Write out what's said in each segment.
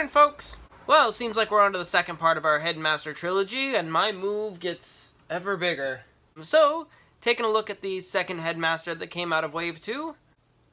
Morning, folks! Well, it seems like we're on to the second part of our Headmaster trilogy, and my move gets ever bigger. So, taking a look at the second Headmaster that came out of Wave 2,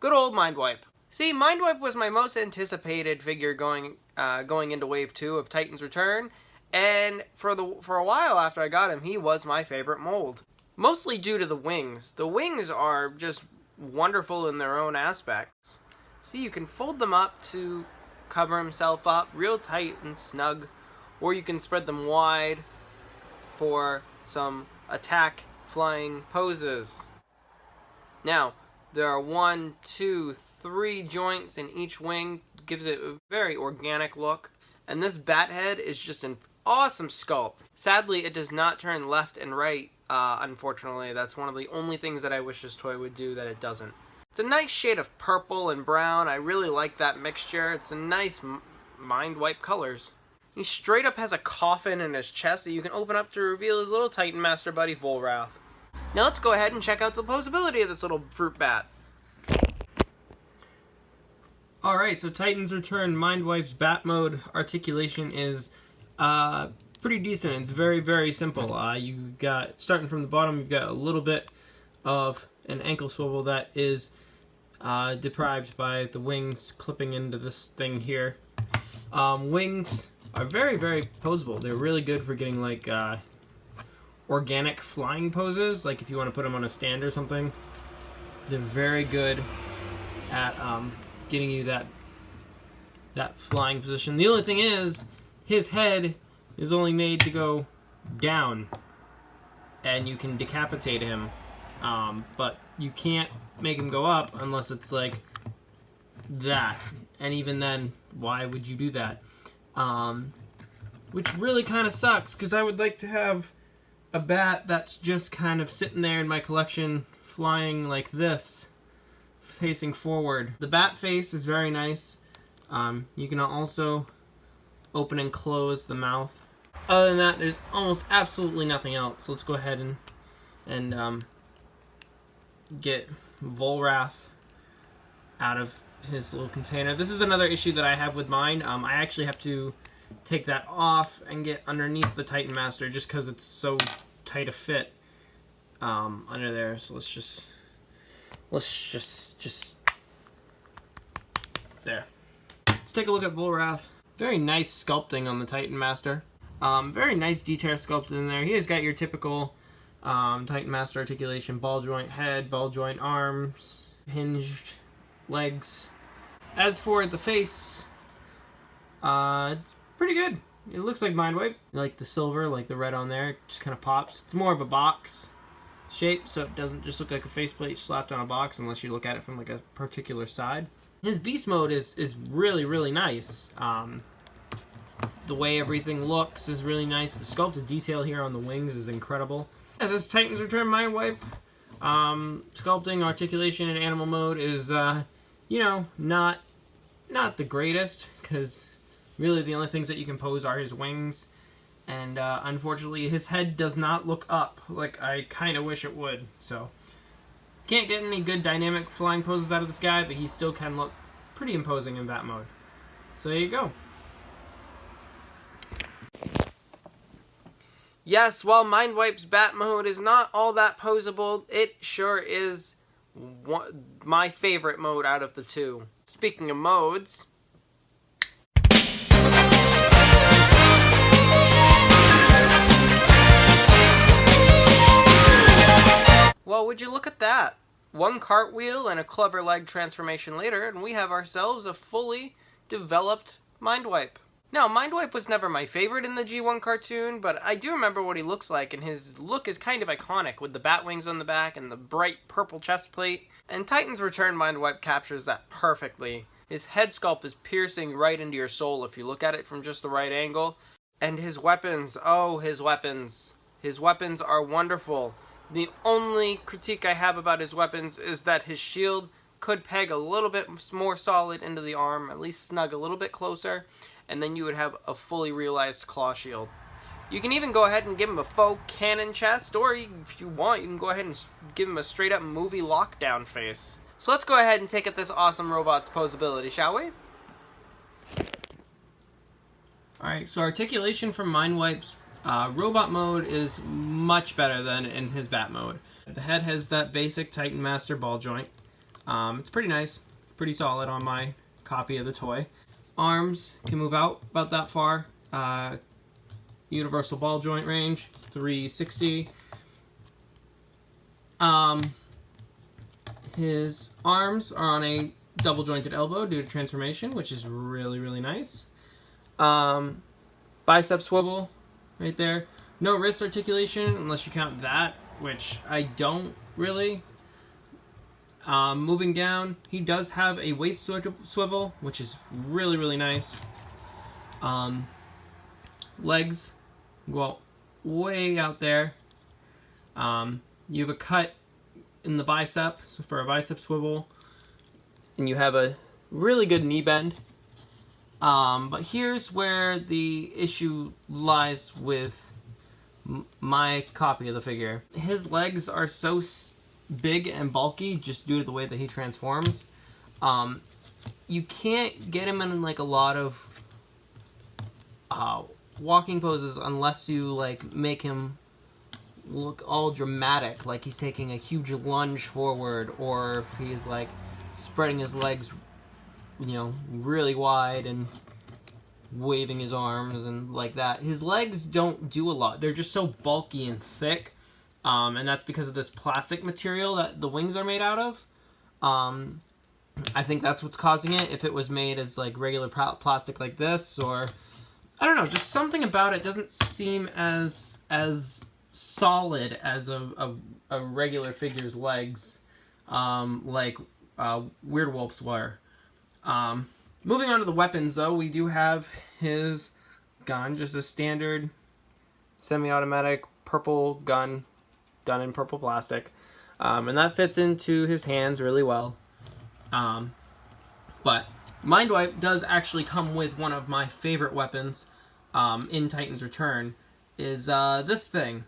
good old Mindwipe. See, Mindwipe was my most anticipated figure going into Wave 2 of Titan's Return, and for a while after I got him, he was my favorite mold. Mostly due to the wings. The wings are just wonderful in their own aspects. See, you can fold them up to cover himself up real tight and snug, or you can spread them wide for some attack flying poses. Now, there are 1, 2, 3 joints in each wing, gives it a very organic look, and this bat head is just an awesome sculpt. Sadly, it does not turn left and right, unfortunately. That's one of the only things that I wish this toy would do that it doesn't. It's a nice shade of purple and brown. I really like that mixture. It's a nice Mindwipe colors. He straight up has a coffin in his chest that you can open up to reveal his little Titan Master buddy, Volrath. Now let's go ahead and check out the posability of this little fruit bat. Alright, so Titan's Return Mindwipe's bat mode articulation is pretty decent. It's very, very simple. You got, starting from the bottom, you've got a little bit of an ankle swivel that is deprived by the wings clipping into this thing here. Wings are very, very posable. They're really good for getting like organic flying poses, like if you want to put them on a stand or something. They're very good at getting you that flying position. The only thing is, his head is only made to go down, and you can decapitate him. But you can't make him go up unless it's like that. And even then, why would you do that? Which really kind of sucks, because I would like to have a bat that's just kind of sitting there in my collection, flying like this, facing forward. The bat face is very nice. You can also open and close the mouth. Other than that, there's almost absolutely nothing else. Let's go ahead and get Volrath out of his little container. This is another issue that I have with mine. I actually have to take that off and get underneath the Titan Master just because it's so tight a fit under there. So let's just there. Let's take a look at Volrath. Very nice sculpting on the Titan Master. Very nice detail sculpted in there. He has got your typical Titan Master articulation, ball joint head, ball joint arms, hinged legs. As for the face, it's pretty good. It looks like Mindwipe. Like the silver, like the red on there, it just kind of pops. It's more of a box shape, so it doesn't just look like a faceplate slapped on a box unless you look at it from like a particular side. His beast mode is really, really nice. The way everything looks is really nice. The sculpted detail here on the wings is incredible. Yeah, this Titan's Return Mindwipe, sculpting, articulation, and animal mode is, you know, not the greatest, because really the only things that you can pose are his wings, and unfortunately his head does not look up like I kind of wish it would. So can't get any good dynamic flying poses out of this guy, but he still can look pretty imposing in bat mode. So there you go. Yes, while Mindwipe's bat mode is not all that posable, it sure is my favorite mode out of the two. Speaking of modes, well, would you look at that? One cartwheel and a clever leg transformation later, and we have ourselves a fully developed Mindwipe. Now, Mindwipe was never my favorite in the G1 cartoon, but I do remember what he looks like, and his look is kind of iconic with the bat wings on the back and the bright purple chest plate, and Titan's Return Mindwipe captures that perfectly. His head sculpt is piercing right into your soul if you look at it from just the right angle, and his weapons, oh, his weapons. His weapons are wonderful. The only critique I have about his weapons is that his shield could peg a little bit more solid into the arm, at least snug a little bit closer, and then you would have a fully realized claw shield. You can even go ahead and give him a faux cannon chest, or if you want, you can go ahead and give him a straight up movie lockdown face. So let's go ahead and take at this awesome robot's posability, shall we? Alright, so articulation from MINDWIPE's robot mode is much better than in his bat mode. The head has that basic Titan Master ball joint. It's pretty nice, pretty solid on my copy of the toy. Arms can move out about that far. Universal ball joint range, 360. His arms are on a double jointed elbow due to transformation, which is really, really nice. Bicep swivel right there. No wrist articulation unless you count that, which I don't really. Moving down, he does have a waist swivel, which is really, really nice. Legs go way out there. You have a cut in the bicep, so for a bicep swivel, and you have a really good knee bend. But here's where the issue lies with my copy of the figure. His legs are so big and bulky just due to the way that he transforms. You can't get him in like a lot of walking poses unless you like make him look all dramatic, like he's taking a huge lunge forward, or if he's like spreading his legs, you know, really wide and waving his arms and like that. His legs don't do a lot. They're just so bulky and thick, and that's because of this plastic material that the wings are made out of. I think that's what's causing it. If it was made as like regular plastic like this, or I don't know, just something about it doesn't seem as solid as a regular figure's legs, like Weirdwolf's were. Moving on to the weapons, though, we do have his gun, just a standard semi-automatic purple gun, done in purple plastic, and that fits into his hands really well. But MINDWIPE does actually come with one of my favorite weapons in Titan's Return, is this thing.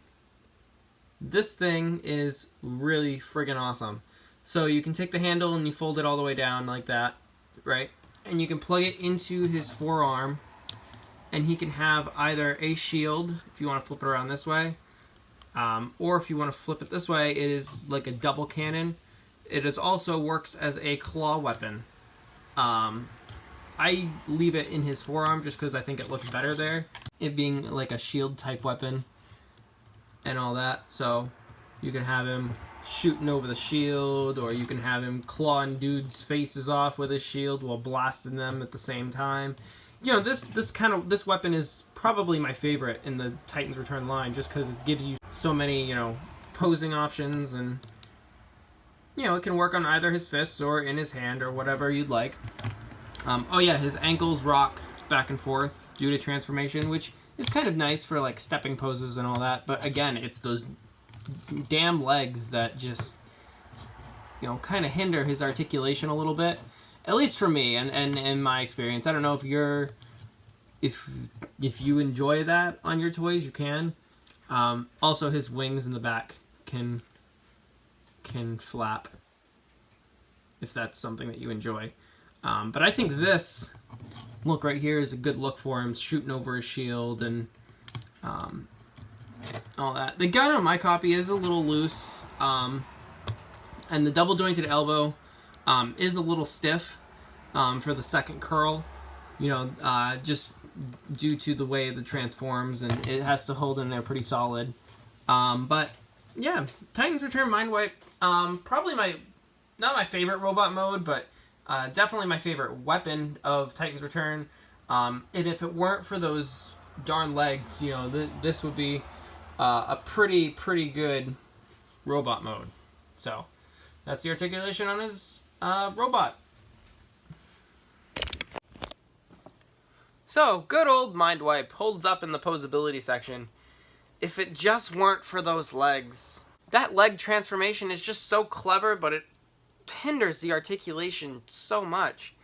This thing is really friggin' awesome. So you can take the handle and you fold it all the way down like that, right? And you can plug it into his forearm, and he can have either a shield, if you want to flip it around this way, or if you want to flip it this way, it is like a double cannon. It is also works as a claw weapon. I leave it in his forearm just because I think it looks better there, it being like a shield type weapon and all that. So you can have him shooting over the shield, or you can have him clawing dudes' faces off with his shield while blasting them at the same time. You know, this weapon is probably my favorite in the Titan's Return line, just because it gives you so many, you know, posing options, and you know, it can work on either his fists or in his hand or whatever you'd like. Oh yeah, his ankles rock back and forth due to transformation, which is kind of nice for like stepping poses and all that. But again, it's those damn legs that just, you know, kind of hinder his articulation a little bit, at least for me and in my experience. I don't know if you're if you enjoy that on your toys, you can. Also, his wings in the back can flap if that's something that you enjoy. But I think this look right here is a good look for him, shooting over his shield and all that. The gun on my copy is a little loose, and the double jointed elbow is a little stiff for the second curl, you know, just due to the way it transforms, and it has to hold in there pretty solid. But yeah, Titan's Return MINDWIPE, probably not my favorite robot mode, but definitely my favorite weapon of Titan's Return. And if it weren't for those darn legs, you know, this would be a pretty good robot mode. So that's the articulation on his robot. So good old MINDWIPE holds up in the posability section. If it just weren't for those legs. That leg transformation is just so clever, but it hinders the articulation so much.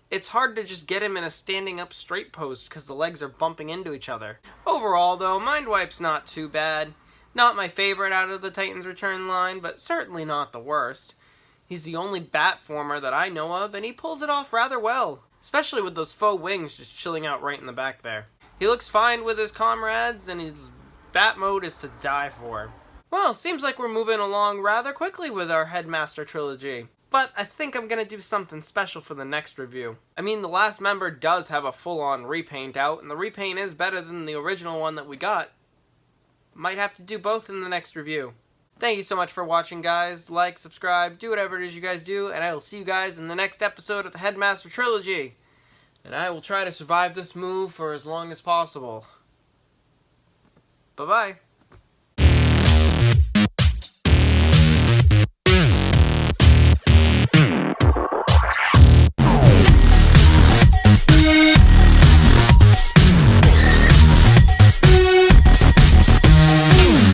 It's hard to just get him in a standing up straight pose because the legs are bumping into each other. Overall though, MINDWIPE's not too bad. Not my favorite out of the Titan's Return line, but certainly not the worst. He's the only bat former that I know of, and he pulls it off rather well. Especially with those faux wings just chilling out right in the back there. He looks fine with his comrades, and his bat mode is to die for. Well, seems like we're moving along rather quickly with our Headmaster trilogy. But I think I'm gonna do something special for the next review. I mean, the last member does have a full-on repaint out, and the repaint is better than the original one that we got. Might have to do both in the next review. Thank you so much for watching, guys. Like, subscribe, do whatever it is you guys do, and I will see you guys in the next episode of the Headmaster trilogy. And I will try to survive this move for as long as possible. Bye-bye.